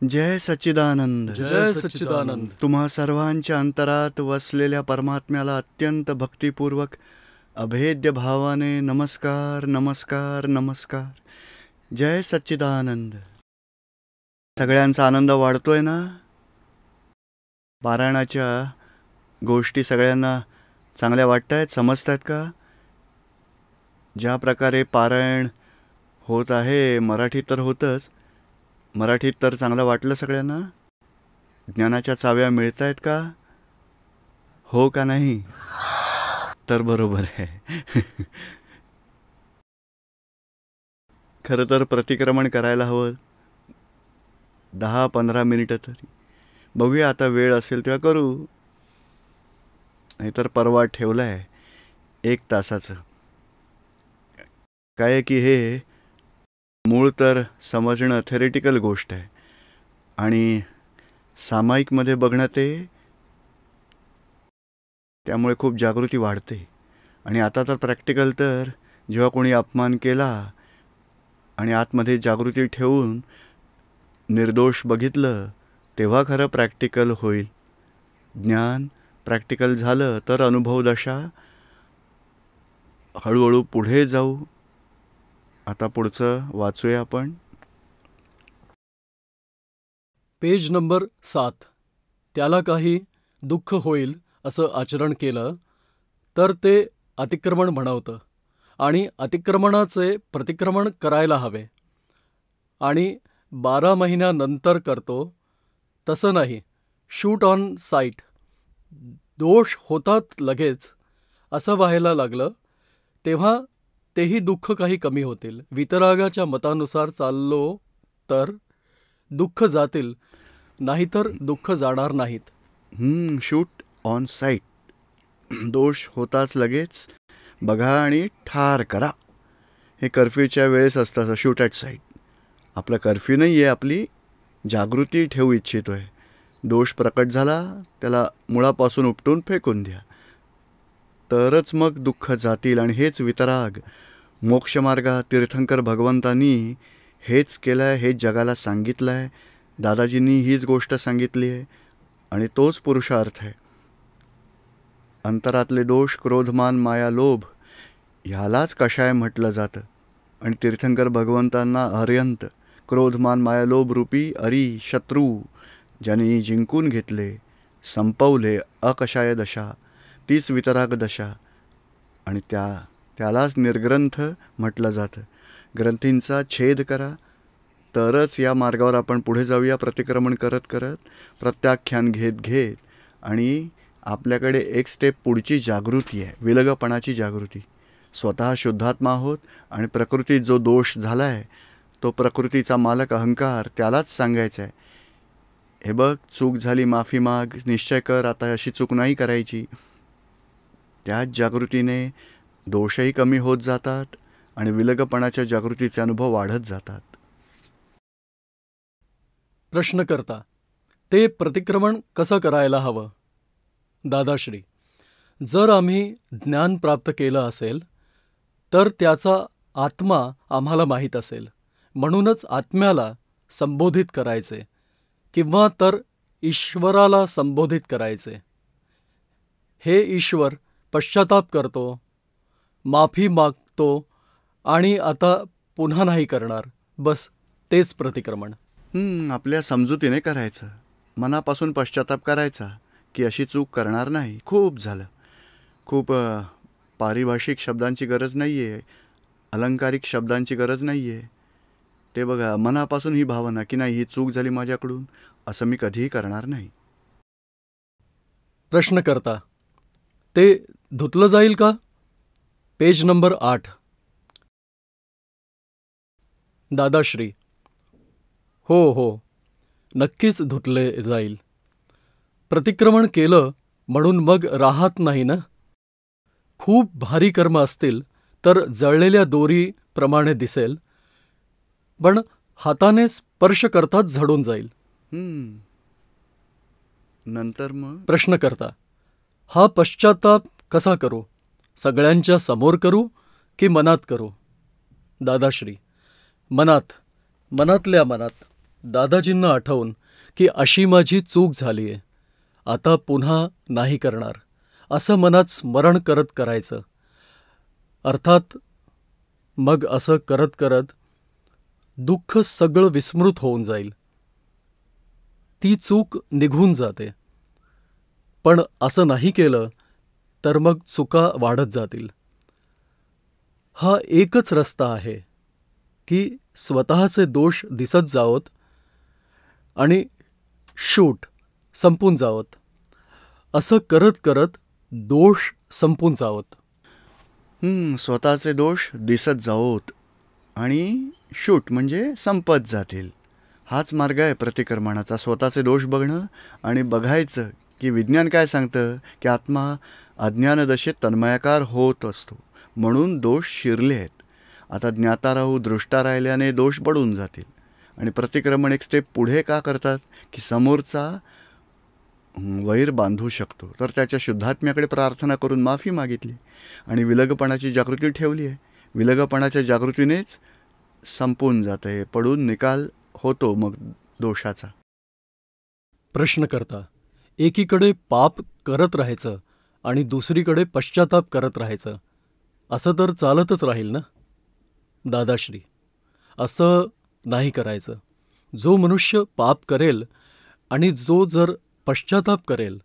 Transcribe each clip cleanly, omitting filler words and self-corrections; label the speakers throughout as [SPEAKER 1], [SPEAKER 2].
[SPEAKER 1] जय सच्चिदानंद.
[SPEAKER 2] जय सच्चिदानंद.
[SPEAKER 1] तुम्हा सर्वांच्या अंतरात वसलेल्या परमात्म्याला अत्यंत भक्तिपूर्वक अभेद्य भावाने नमस्कार नमस्कार नमस्कार. जय सच्चिदानंद. सगळ्यांचा आनंद वाढतोय ना? पारायणाच्या गोष्टी सगळ्यांना चांगल्या वाटत आहेत, समजत आहेत का? ज्या प्रकारे पारायण होत आहे, मराठीत तर होतंच, मराठीत तर चांगलं वाटलं सगळ्यांना? ज्ञानाच्या चाव्या मिळत आहेत का? हो का नाही? तर बरोबर आहे. खरं तर प्रतिक्रमण करायला हवं 10-15 मिनिटं तरी. बघूया आता वेळ असेल तेव्हा करू, नाहीतर परवा ठेवलं आहे 1 तासाचं. काय आहे की हे मूळ तर समजणं थेरेटिकल गोष्ट आहे आणि सामायिकमध्ये बघणं त्यामुळे खूप जागृती वाढते. आणि आता तर प्रॅक्टिकल तर जेव्हा कोणी अपमान केला आणि आतमध्ये जागृती ठेवून निर्दोष बघितलं तेव्हा खरं प्रॅक्टिकल होईल. ज्ञान प्रॅक्टिकल झालं तर अनुभवदशा हळूहळू पुढे जाऊ. आता पुढचं वाचूया आपण.
[SPEAKER 2] Page number 7. त्याला काही दुःख होईल असं आचरण केलं तर ते अतिक्रमण म्हणवतं आणि अतिक्रमणाचे प्रतिक्रमण करायला हवे. आणि 12 महिन्यानंतर करतो तसं नाही. Shoot on site. दोष होतात लगेच असं व्हायला लागलं तेव्हा तेही दुःख काही कमी होतील. वितरागाच्या मतानुसार चाललो तर दुःख जातील, नाहीतर दुःख जाणार नाहीत.
[SPEAKER 1] Shoot on site. दोष होताच लगेच बघा आणि ठार करा. हे कर्फ्यूच्या वेळेस असतं, शूट ॲट साईट. आपला कर्फ्यू नाही आहे, आपली जागृती ठेवू इच्छितोय. दोष प्रकट झाला त्याला मुळापासून उपटून फेकून द्या, तरच मग दुःख जातील. आणि हेच वितराग. मोक्षमार्गात तीर्थंकर भगवंतांनी हेच केलं आहे, हेच जगाला सांगितलं आहे. दादाजींनी हीच गोष्ट सांगितली आहे आणि तोच पुरुषार्थ आहे. अंतरातले दोष, क्रोधमान, माया, लोभ ह्यालाच कषाय म्हटलं जातं. आणि तीर्थंकर भगवंतांना अर्यंत क्रोधमान माया लोभ रूपी अरी शत्रू ज्यांनी जिंकून घेतले, संपवले अकषाय दशा, तीच वितराग दशा. आणि त्यालाच निर्ग्रंथ म्हटलं जातं. ग्रंथींचा छेद करा तरच या मार्गावर आपण पुढे जाऊया. प्रतिक्रमण करत करत, प्रत्याख्यान घेत घेत. आणि आपल्याकडे एक स्टेप पुढची जागृती आहे, विलगपणाची जागृती. स्वतः शुद्धात्मा आहोत आणि प्रकृतीत जो दोष झाला आहे तो प्रकृतीचा मालक अहंकार, त्यालाच सांगायचा आहे, हे बघ चूक झाली, माफी माग, निश्चय कर, आता अशी चूक नाही करायची. त्याच जागृतीने दोषही कमी होत जातात आणि विलगपणाच्या जागृतीचे अनुभव वाढत जातात.
[SPEAKER 2] प्रश्नकर्ता: ते प्रतिक्रमण कसं करायला हवं? दादाश्री: जर आम्ही ज्ञान प्राप्त केलं असेल तर त्याचा आत्मा आम्हाला माहीत असेल, म्हणूनच आत्म्याला संबोधित करायचे किंवा तर ईश्वराला संबोधित करायचे. हे ईश्वर, पश्चाताप करतो, माफी मागतो आणि आता पुन्हा नाही करणार. बस तेच प्रतिक्रमण.
[SPEAKER 1] आपल्या समजुतीने करायचं. मनापासून पश्चाताप करायचा की अशी चूक करणार नाही. खूप झालं. खूप पारिभाषिक शब्दांची गरज नाही आहे, अलंकारिक शब्दांची गरज नाही आहे. ते बघा, मनापासून ही भावना की नाही, ही चूक झाली माझ्याकडून, असं मी कधीही करणार नाही.
[SPEAKER 2] प्रश्नकर्ता: ते धुतलं जाईल का? Page number 8. दादाश्री: हो, नक्कीच धुतले जाईल. प्रतिक्रमण केलं म्हणून मग राहत नाही ना. खूप भारी कर्म असतील तर जळलेल्या दोरीप्रमाणे दिसेल, पण हाताने स्पर्श करताच झडून जाईल.
[SPEAKER 1] नंतर मग?
[SPEAKER 2] प्रश्नकर्ता: हा पश्चाताप कसा करू? सगळ्यांच्या समोर करू की मनात करू? दादाश्री: मनातल्या मनात. दादाजींना आठवून की अशी माझी चूक झाली आहे, आता पुन्हा नाही करणार, असं मनात स्मरण करत करायचं. अर्थात मग असं करत करत दुःख सगळं विस्मृत होऊन जाईल, ती चूक निघून जाते. पण असं नाही केलं तर मग चुका वाढत जातील. हा एकच रस्ता आहे की स्वतःचे दोष दिसत जावत आणि शूट संपून जावत. असं करत करत दोष संपून जावत.
[SPEAKER 1] स्वतःचे दोष दिसत जावोत आणि शूट म्हणजे संपत जातील. हाच मार्ग आहे प्रतिक्रमणाचा. स्वतःचे दोष बघणं आणि बघायचं की विज्ञान काय सांगतं की आत्मा अज्ञानदशेत तन्मयाकार होत असतो, म्हणून दोष शिरले आहेत. आता ज्ञाता राहू दृष्टा राहिल्याने दोष बढून जातील. आणि प्रतिक्रमण एक स्टेप पुढे का करतात की समोरचा वैर बांधू शकतो, तर त्याच्या शुद्धात्म्याकडे प्रार्थना करून माफी मागितली आणि विलगपणाची जागृती ठेवली आहे. विलगपणाच्या जागृतीनेच संपून जाते, पडून निकाल होतो मग दोषाचा.
[SPEAKER 2] प्रश्नकर्ता: एकीकडे पाप करत राहायचं आणि दुसरीकडे पश्चाताप करत राहायचं, असं तर चालतच राहील ना? दादाश्री: असं नाही करायचं. जो मनुष्य पाप करेल आणि जो जर पश्चाताप करेल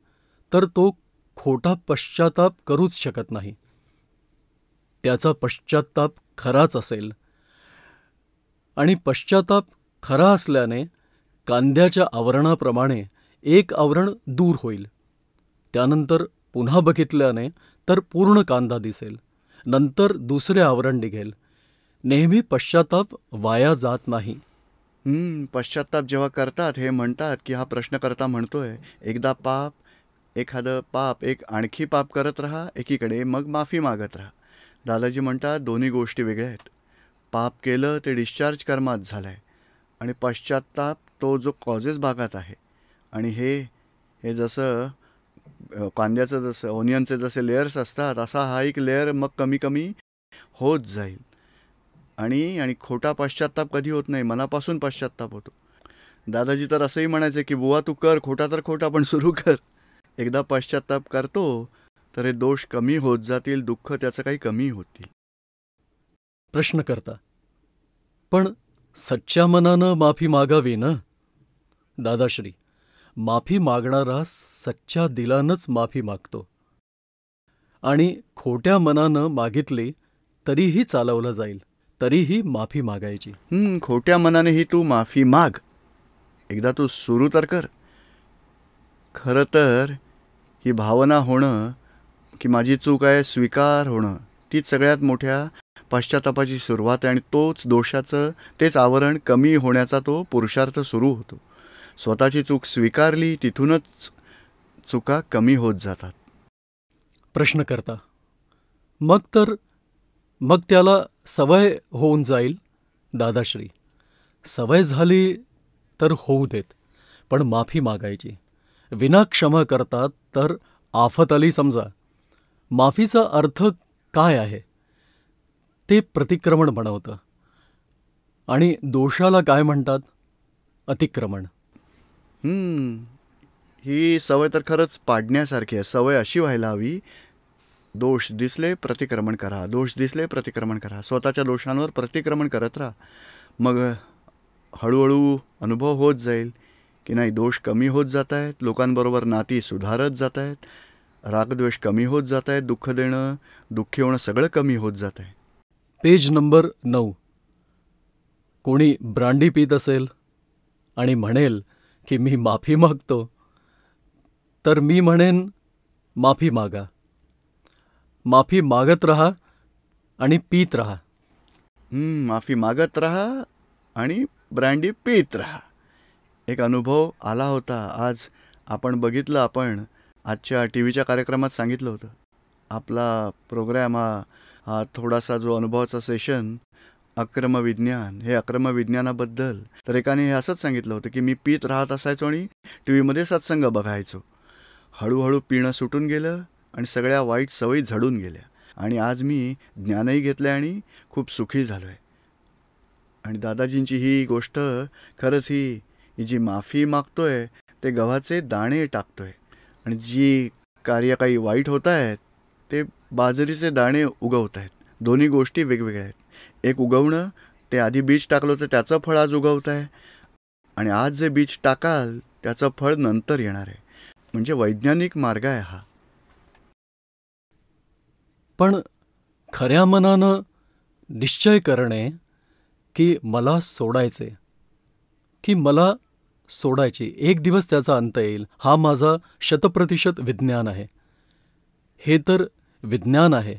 [SPEAKER 2] तर तो खोटा पश्चाताप करूच शकत नाही. त्याचा पश्चाताप खराच असेल आणि पश्चाताप खरा असल्याने कांद्याच्या आवरणाप्रमाणे एक आवरण दूर होईल. त्यानंतर पुन्हा बघितल्याने तर पूर्ण कांदा दिसेल, नंतर दुसरे आवरण निघेल. नेहमी पश्चाताप वाया जात नाही.
[SPEAKER 1] पश्चाताप जेव्हा करतात हे म्हणतात की हा प्रश्नकर्ता म्हणतोय, एकदा पाप, एखादं पाप, एक आणखी पाप करत राहा एकीकडे, मग माफी मागत राहा. दादाजी म्हणतात दोन्ही गोष्टी वेगळ्या आहेत. पाप केलं ते डिस्चार्ज कर्मात झालं आहे आणि पश्चाताप तो जो कॉजेस भागात आहे. आणि हे जसं कांद्याचं, जसं ओनियनचे जसे लेयर्स असतात, असा हा एक लेअर मग कमी कमी होत जाईल. आणि खोटा पश्चाताप कधी होत नाही, मनापासून पश्चाताप होतो. दादाजी तर असंही म्हणायचे की बुवा तू कर, खोटा तर खोटा पण सुरू कर. एकदा पश्चाताप करतो तर हे दोष कमी होत जातील, दुःख त्याचं काही कमी होतील.
[SPEAKER 2] प्रश्नकर्ता: पण सच्च्या मनानं माफी मागावी ना? दादाश्री: माफी मागणारा सच्च्या दिलानंच माफी मागतो आणि खोट्या मनानं मागितली तरीही चालवलं जाईल, तरीही माफी मागायची.
[SPEAKER 1] खोट्या मनानेही तू माफी माग, एकदा तू सुरू तर कर. खरं तर ही भावना होणं की माझी चूक आहे, स्वीकार होणं, तीच सगळ्यात मोठ्या पश्चातापाची सुरुवात आहे. आणि तोच दोषाचं, तेच आवरण कमी होण्याचा तो पुरुषार्थ सुरू होतो. स्वतःची चूक स्वीकारली, तिथूनच चुका कमी होत जातात.
[SPEAKER 2] प्रश्नकर्ता: मग त्याला सवय होऊन जाईल. दादाश्री: सवय झाली तर होऊ देत, पण माफी मागायची. विना क्षमा करतात तर आफत आली समजा. माफीचा अर्थ काय आहे ते प्रतिक्रमण बनवतं. आणि दोषाला काय म्हणतात? अतिक्रमण.
[SPEAKER 1] ही सवय तर खरंच पाडण्यासारखी आहे. सवय अशी व्हायला हवी, दोष दिसले प्रतिक्रमण करा, दोष दिसले प्रतिक्रमण करा, स्वतःच्या दोषांवर प्रतिक्रमण करत राहा. मग हळूहळू अनुभव होत जाईल की नाही, दोष कमी होत जात आहेत, लोकांबरोबर नाती सुधारत जात आहेत, रागद्वेष कमी होत जात आहेत, दुःख देणं, दुःखी होणं सगळं कमी होत जात आहे.
[SPEAKER 2] Page number 9. कोणी ब्रांडी पीत असेल आणि म्हणेल की मी माफी मागतो, तर मी म्हणेन माफी मागा. माफी मागत राहा आणि पीत राहा.
[SPEAKER 1] माफी मागत राहा आणि ब्रँडी पीत राहा. एक अनुभव आला होता, आज आपण बघितलं. आपण आजच्या टीव्हीच्या कार्यक्रमात सांगितलं होतं. आपला प्रोग्रॅम हा थोडासा जो अनुभवाचा सेशन, अक्रमविज्ञान, हे अक्रमविज्ञानाबद्दल. तर एकाने हे असंच सांगितलं होतं की मी पीत राहत असायचो आणि टी व्हीमध्ये सत्संग बघायचो. हळूहळू पिणं सुटून गेलं आणि सगळ्या वाईट सवयी झडून गेल्या. आणि आज मी ज्ञानही घेतलं आहे आणि खूप सुखी झालो आहे. आणि दादाजींची ही गोष्ट खरंच ही ही जी माफी मागतोय ते गव्हाचे दाणे टाकतोय, आणि जी कार्य काही वाईट होत आहेत ते बाजरीचे दाणे उगवत आहेत. दोन्ही गोष्टी वेगवेगळ्या आहेत. एक उगवणं, ते आधी बीज टाकलं होतं त्याचं फळ आज उगवत आहे, आणि आज जे बीज टाकाल त्याचं फळ नंतर येणार आहे. म्हणजे वैज्ञानिक मार्ग आहे हा.
[SPEAKER 2] पण खऱ्या मनानं निश्चय करणे की मला सोडायचे, की मला सोडायची, एक दिवस त्याचा अंत येईल, हा माझा 100% विज्ञान आहे. हे तर विज्ञान आहे,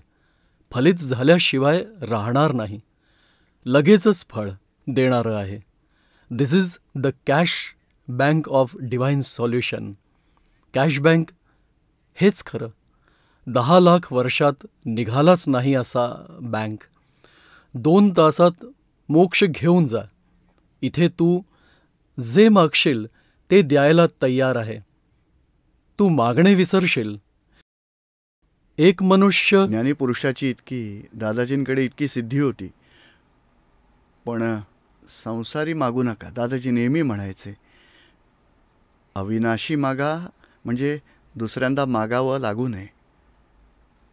[SPEAKER 2] फलित झाल्याशिवाय राहणार नाही, लगेचच फळ देणारं आहे. This is the cash bank of divine solution. Cash bank हेच खरं. 10 लाख वर्षात निघालाच नाही असा बँक. 2 तासात मोक्ष घेऊन जा. इथे तू जे मागशील ते द्यायला तयार आहे. तू मागणे विसरशील. एक मनुष्य
[SPEAKER 1] ज्ञानी पुरुषाची इतकी, दादाजींकडे इतकी सिद्धी होती, पण संसारी मागू नका. दादाजी नेहमी म्हणायचे, अविनाशी मागा, म्हणजे दुसऱ्यांदा मागावं लागू नये.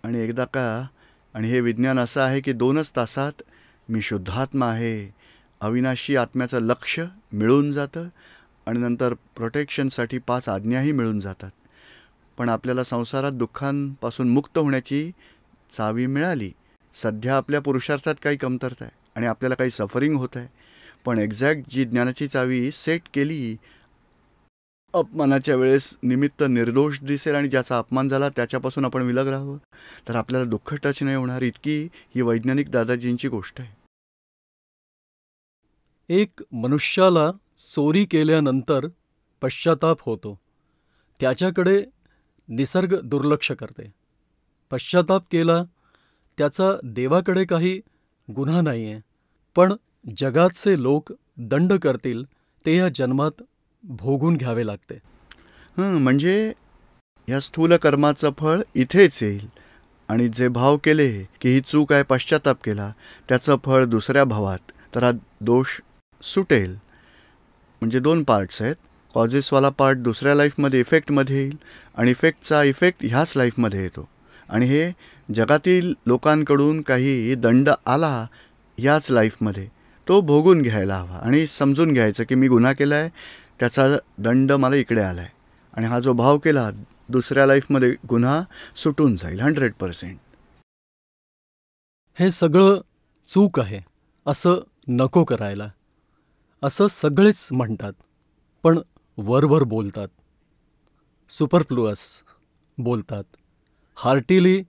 [SPEAKER 1] आणि एकदा का, आणि हे विज्ञान असं आहे की 2च तासात मी शुद्धात्मा आहे, अविनाशी आत्म्याचं लक्ष मिळून जातं, आणि नंतर प्रोटेक्शनसाठी 5 आज्ञाही मिळून जातात. पण आपल्याला संसारात दुःखांपासून मुक्त होण्याची चावी मिळाली. सध्या आपल्या पुरुषार्थात काही कमतरता आहे आणि आपल्याला काही सफरिंग होत आहे, पण एक्झॅक्ट जी ज्ञानाची चावी सेट केली, अपमानाच्या वेळेस निमित्त निर्दोष दिसेल आणि ज्याचा अपमान झाला त्याच्यापासून आपण विलग राहावं, तर आपल्याला दुःख टच नाही होणार. इतकी ही वैज्ञानिक दादाजींची गोष्ट आहे.
[SPEAKER 2] एक मनुष्याला चोरी केल्यानंतर पश्चाताप होतो. त्याच्याकडे निसर्ग दुर्लक्ष करते. पश्चाताप केला, त्याचा देवाकडे काही गुन्हा नाही आहे, पण जगातचे लोक दंड करतील ते या जन्मात भोगून घ्यावे लागते.
[SPEAKER 1] म्हणजे या स्थूल कर्माचं फळ इथेच येईल, आणि जे भाव केले की ही चूक आहे, पश्चाताप केला, त्याचं फळ दुसऱ्या भावात, तर हा दोष सुटेल. म्हणजे 2 पार्ट्स आहेत. कॉजेसवाला पार्ट दुसऱ्या लाईफमध्ये इफेक्टमध्ये येईल, आणि इफेक्टचा इफेक्ट ह्याच लाईफमध्ये येतो. आणि हे जगातील लोकांकडून काही दंड आला याच लाईफमध्ये, तो भोगून घ्यायला हवा आणि समजून घ्यायचं की मी गुन्हा केला आहे, त्याचा दंड मला इकडे आला आहे, आणि हा जो भाव केला दुसऱ्या लाईफमध्ये गुन्हा सुटून जाईल 100%.
[SPEAKER 2] हे सगळं चूक आहे असं नको करायला, असं सगळेच म्हणतात, पण वरवर बोलतात, सुपरफ्लुअस बोलतात, हार्टिली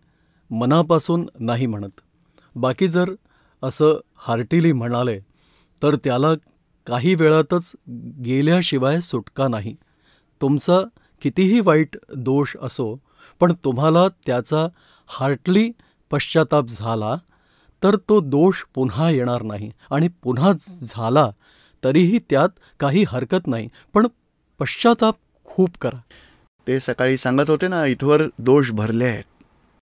[SPEAKER 2] मनापासून नाही म्हणत. बाकी जर असं हार्टिली म्हणाले तर त्याला काही वेळातच गेल्याशिवाय सुटका नाही. तुमचा कितीही वाईट दोष असो, पण तुम्हाला त्याचा हार्टली पश्चाताप झाला तर तो दोष पुन्हा येणार नाही, आणि पुन्हा झाला तरीही त्यात काही हरकत नाही, पण पश्चाताप खूप करा.
[SPEAKER 1] ते सकाळी सांगत होते ना, इथवर दोष भरले आहेत,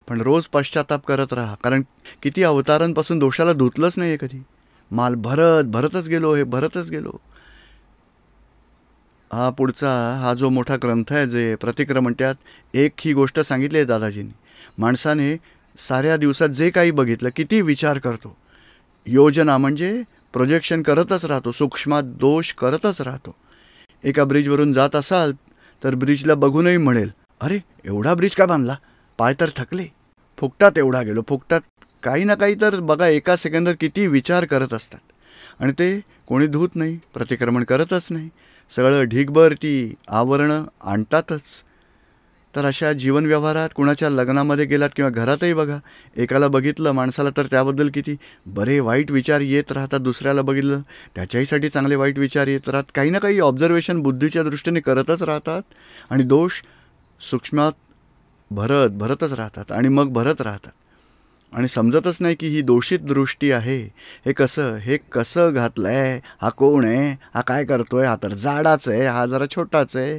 [SPEAKER 1] पण रोज पश्चाताप करत राहा, कारण किती अवतारांपासून दोषाला धुतलंच नाही आहे कधी. माल भरतच गेलो, हे भरतच गेलो. हा पुढचा, हा जो मोठा ग्रंथ आहे जे प्रतिक्रमण, त्यात एक ही गोष्ट सांगितली आहे दादाजींनी. माणसाने साऱ्या दिवसात जे काही बघितलं, किती विचार करतो, योजना म्हणजे प्रोजेक्शन करतच राहतो, सूक्ष्मात दोष करतच राहतो. एका ब्रिजवरून जात असाल तर ब्रिजला बघूनही म्हणेल, अरे एवढा ब्रिज का बांधला, पाय तर थकले, फुकटात एवढा गेलो, फुकटात काही ना काही. तर बघा, एका सेकंदात किती विचार करत असतात, आणि ते कोणी धूत नाही, प्रतिक्रमण करतच नाही, सगळं ढीगभर ती आवरणं आणतातच. तर अशा जीवनव्यवहारात कुणाच्या लग्नामध्ये गेलात किंवा घरातही बघा, एकाला बघितलं माणसाला तर त्याबद्दल किती बरे वाईट विचार येत राहतात, दुसऱ्याला बघितलं त्याच्याहीसाठी चांगले वाईट विचार येत राहतात, काही ना काही ऑब्झर्वेशन बुद्धीच्या दृष्टीने करतच राहतात, आणि दोष सूक्ष्मात भरतच राहतात, आणि मग भरत राहतात, आणि समजतच नाही की ही दोषित दृष्टी आहे. हे कसं घातलं आहे, हा कोण आहे, हा काय करतोय, हा तर जाडाच आहे, हा जरा छोटाच आहे,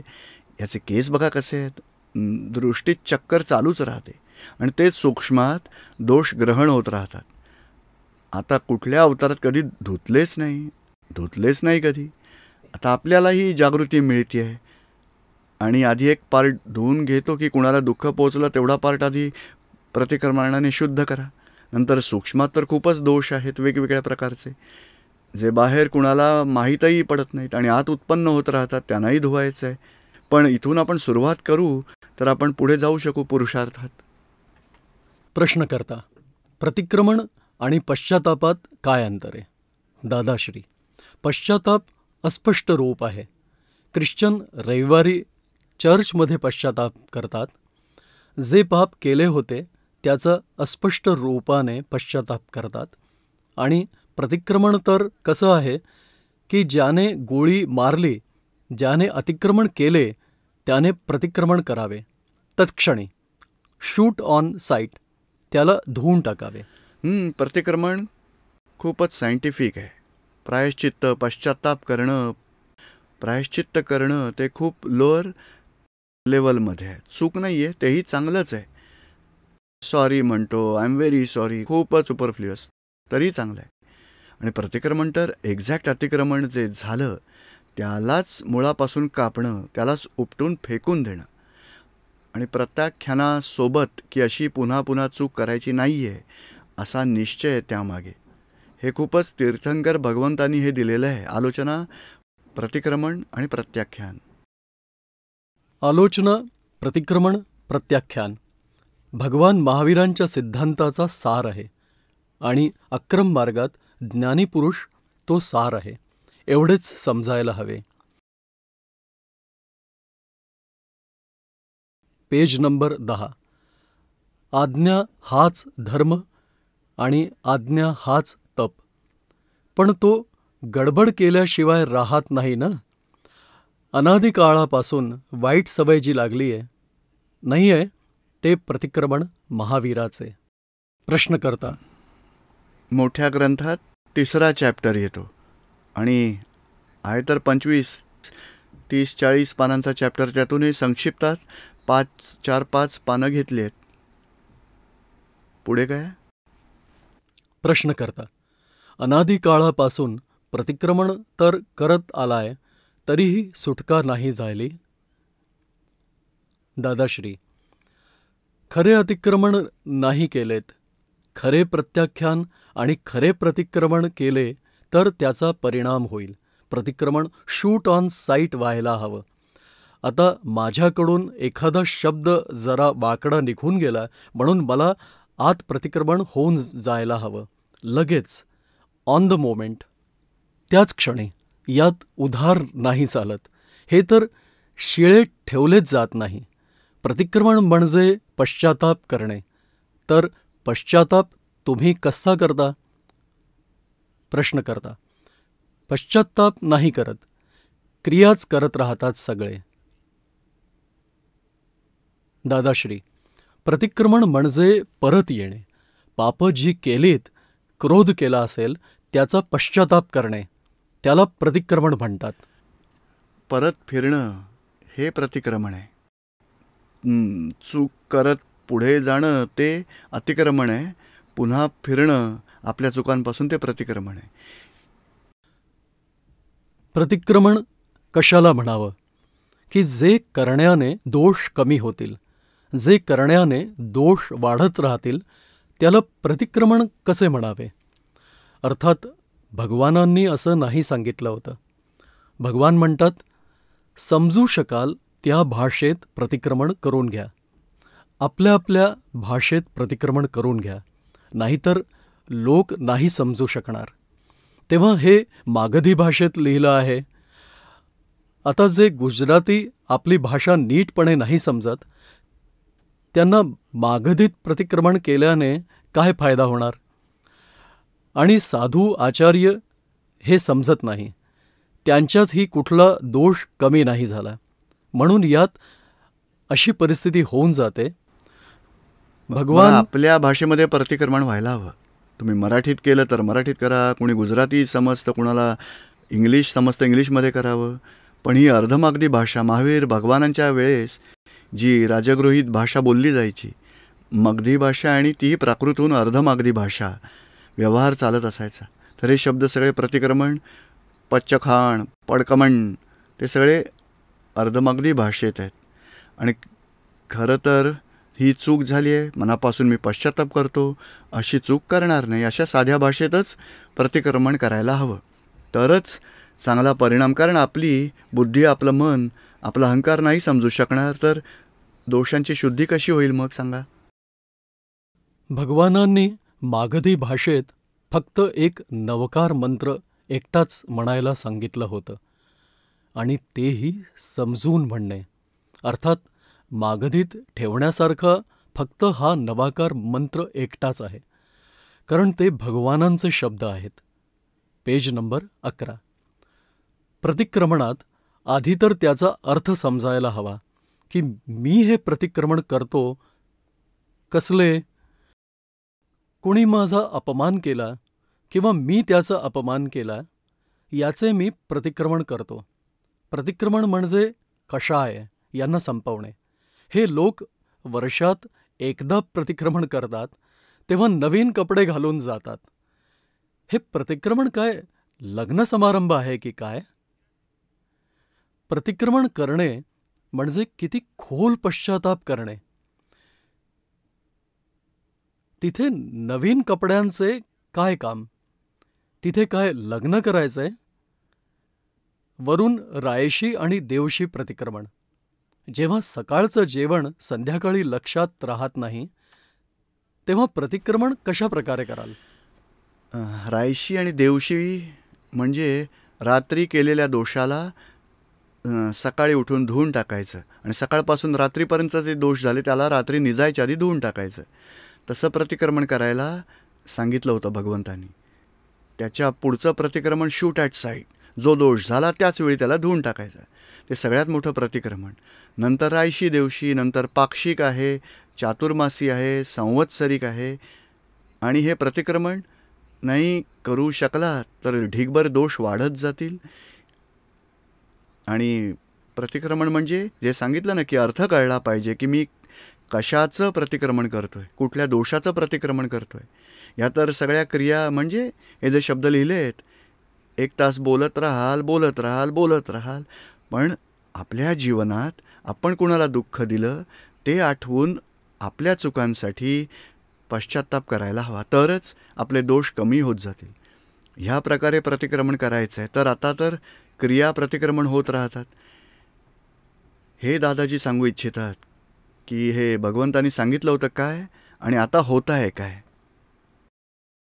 [SPEAKER 1] याचे केस बघा कसे आहेत. दृष्टीत चक्कर चालूच राहते, आणि तेच सूक्ष्मात दोष ग्रहण होत राहतात. आता कुठल्या अवतारात कधी धुतलेच नाही कधी. आता आपल्यालाही जागृती मिळते आहे आणि आधी एक पार्ट धुवून घेतो की कुणाला दुःख पोचलं तेवढा पार्ट आधी प्रतिक्रमणाने शुद्ध करा. नंतर सूक्ष्मात तर खूपच दोष आहेत वेगवेगळ्या प्रकारचे, जे बाहेर कुणाला माहीतही पडत नाहीत आणि आत उत्पन्न होत राहतात, त्यांनाही धुवायचं आहे. पण इथून आपण सुरुवात करू तर आपण पुढे जाऊ शकू पुरुषार्थात.
[SPEAKER 2] प्रश्नकर्ता: प्रतिक्रमण आणि पश्चातापात काय अंतर आहे? दादाश्री: पश्चाताप अस्पष्ट रूप आहे. ख्रिश्चन रविवारी चर्चमध्ये पश्चाताप करतात. जे पाप केले होते त्याचं अस्पष्ट रूपाने पश्चाताप करतात. आणि प्रतिक्रमण तर कसं आहे की ज्याने गोळी मारली, ज्याने अतिक्रमण केले त्याने प्रतिक्रमण करावे. तत्क्षणी शूट ऑन साईट त्याला धुवून टाकावे.
[SPEAKER 1] प्रतिक्रमण खूपच सायंटिफिक आहे. प्रायश्चित्त, पश्चाताप करणं, प्रायश्चित्त करणं ते खूप लोअर लेवलमध्ये आहे. चूक नाही आहे, तेही चांगलंच आहे. सॉरी म्हणतो, आय एम व्हेरी सॉरी, खूपच सुपरफ्ल्युअस, तरी चांगलं आहे. आणि प्रतिक्रमण तर एक्झॅक्ट अतिक्रमण जे झालं त्यालाच मुळापासून कापणं, त्यालाच उपटून फेकून देणं आणि प्रत्याख्यानासोबत की अशी पुन्हा पुन्हा चूक करायची नाही आहे असा निश्चय आहे त्यामागे. हे खूपच तीर्थंकर भगवंतांनी हे दिलेलं आहे. आलोचना, प्रतिक्रमण आणि प्रत्याख्यान.
[SPEAKER 2] आलोचना, प्रतिक्रमण, प्रत्याख्यान भगवान महावीरांच्या सिद्धांताचा सार आहे आणि अक्रम मार्गात ज्ञानीपुरुष तो सार आहे, एवढेच समजायला हवे. Page number 10. आज्ञा हाच धर्म आणि आज्ञा हाच तप. पण तो गडबड केल्याशिवाय राहत नाही ना. अनादिकाळापासून वाईट सवय जी लागली आहे नाही आहे ते प्रतिक्रमण महावीराचे. प्रश्नकर्ता:
[SPEAKER 1] मोठ्या ग्रंथात 3रा चॅप्टर येतो आणि आहे तर 25, 30, 40 पानांचा चॅप्टर. त्यातून हे संक्षिप्तात 4-5 पानं घेतली आहेत. पुढे काय?
[SPEAKER 2] प्रश्नकर्ता: अनादिकाळापासून प्रतिक्रमण तर करत आलाय, तरीही सुटका नाही झाली. दादाश्री: खरे अतिक्रमण नाही केलेत, खरे प्रत्याख्यान आणि खरे प्रतिक्रमण केले तर त्याचा परिणाम होईल. प्रतिक्रमण शूट ऑन साईट व्हायला हवं. आता माझ्याकडून एखादा शब्द जरा वाकडा निघून गेला म्हणून मला आत प्रतिक्रमण होऊन जायला हवं, लगेच, ऑन द मोमेंट, त्याच क्षणी. यात उधार नाही चालत. हे तर शिळे ठेवलेच जात नाही. प्रतिक्रमण म्हणजे पश्चाताप करणे. तर पश्चाताप तुम्ही कसा करता? प्रश्नकर्ता: पश्चाताप नाही करत, क्रियाच करत राहतात सगळे. दादाश्री: प्रतिक्रमण म्हणजे परत येणे. पाप जी केलीत, क्रोध केला असेल त्याचा पश्चाताप करणे, त्याला प्रतिक्रमण म्हणतात.
[SPEAKER 1] परत फिरणं हे प्रतिक्रमण आहे. चूक करत पुढे जाणं ते अतिक्रमण आहे. पुन्हा फिरणं आपल्या चुकांपासून ते प्रतिक्रमण आहे.
[SPEAKER 2] प्रतिक्रमण कशाला म्हणावं? की जे करण्याने दोष कमी होतील, जे करण्याने दोष वाढत राहतील त्याला प्रतिक्रमण कसे म्हणावे? अर्थात भगवानांनी असं नाही सांगितलं होतं. भगवान म्हणतात, समजू शकाल त्या भाषेत प्रतिक्रमण करून घ्या. आपल्या आपल्या भाषेत प्रतिक्रमण करून घ्या, नाहीतर लोक नाही समजू शकणार. तेव्हा हे मागधी भाषेत लिहिलं आहे. आता जे गुजराती आपली भाषा नीटपणे नाही समजत त्यांना मागधीत प्रतिक्रमण केल्याने काय फायदा होणार? आणि साधू आचार्य हे समजत नाही, त्यांच्यातही कुठला दोष कमी नाही झाला. म्हणून यात अशी परिस्थिती होऊन जाते. भगवान
[SPEAKER 1] आपल्या भाषेमध्ये प्रतिक्रमण व्हायला हवं. तुम्ही मराठीत केलं तर मराठीत करा, कोणी गुजराती समजतं, कुणाला इंग्लिश समजतं, इंग्लिशमध्ये करावं. पण ही अर्धमागधी भाषा, महावीर भगवानांच्या वेळेस जी राजगृहीत भाषा बोलली जायची, मगधी भाषा, आणि तीही प्राकृतहून अर्धमागधी भाषा व्यवहार चालत असायचा. तर हे शब्द सगळे प्रतिक्रमण पच्चखाण, पडकमण ते सगळे अर्धमागधी भाषेत आहेत. आणि खरं तर ही चूक झाली आहे, मनापासून मी पश्चाताप करतो, अशी चूक करणार नाही, अशा साध्या भाषेतच प्रतिक्रमण करायला हवं. तरच चांगला परिणाम. कारण आपली बुद्धी, आपलं मन, आपला अहंकार नाही समजू शकणार, तर दोषांची शुद्धी कशी होईल मग सांगा.
[SPEAKER 2] भगवानांनी मागधी भाषेत फक्त एक नवकार मंत्र एकटाच म्हणायला सांगितलं होतं, आणि तेही समजून म्हणणे. अर्थात मागधीत ठेवण्यासारखा फक्त हा नवाकार मंत्र एकटाच आहे, कारण ते भगवानांचे शब्द आहेत. Page number 11. प्रतिक्रमणात आधी तर त्याचा अर्थ समजायला हवा की मी हे प्रतिक्रमण करतो कसले. कुणी माझा अपमान केला किंवा मी त्याचा अपमान केला याचे मी प्रतिक्रमण करतो. प्रतिक्रमण म्हणजे कषाय यांना संपवणे. हे लोक वर्षात एकदा प्रतिक्रमण करतात, तेव्हा नवीन कपडे घालून जातात. हे प्रतिक्रमण काय लग्न समारंभ आहे की काय? प्रतिक्रमण करणे म्हणजे किती खोल पश्चाताप करणे. तिथे नवीन कपड्यांचे काय काम? तिथे काय लग्न करायचंय? वरून रायशी आणि देवशी प्रतिक्रमण. जेव्हा सकाळचं जेवण संध्याकाळी लक्षात राहत नाही, तेव्हा प्रतिक्रमण कशा प्रकारे कराल?
[SPEAKER 1] रायशी आणि देवशी म्हणजे रात्री केलेल्या दोषाला सकाळी उठून धुवून टाकायचं, आणि सकाळपासून रात्रीपर्यंत जे दोष झाले त्याला रात्री निजायच्या आधी धुवून टाकायचं. तसं प्रतिक्रमण करायला सांगितलं होतं भगवंतांनी. त्याच्या पुढचं प्रतिक्रमण शूट ॲट साईड. जो दोष झाला त्याच वेळी त्याला धुवून टाकायचं. ते सगळ्यात मोठं प्रतिक्रमण. नंतर रायशी देवशी, नंतर पाक्षिक आहे, चातुर्मासी आहे, संवत्सरिक आहे. आणि हे प्रतिक्रमण नाही करू शकला तर ढीगभर दोष वाढत जातील. आणि प्रतिक्रमण म्हणजे जे सांगितलं ना की अर्थ कळला पाहिजे की मी कशाचं प्रतिक्रमण करतोय, कुठल्या दोषाचं प्रतिक्रमण करतोय. या तर सगळ्या क्रिया म्हणजे हे जे शब्द लिहिले आहेत, 1 तास बोलत राहाल, बोलत राहाल, बोलत राहाल, पण आपल्या जीवनात आपण कुणाला दुःख दिलं ते आठवून आपल्या चुकांसाठी पश्चाताप करायला हवा, तरच आपले दोष कमी होत जातील. ह्या प्रकारे प्रतिक्रमण करायचं आहे. तर आता तर क्रिया प्रतिक्रमण होत राहतात. हे दादाजी सांगू इच्छितात की हे भगवंतांनी सांगितलं होतं काय आणि आता होत आहे काय.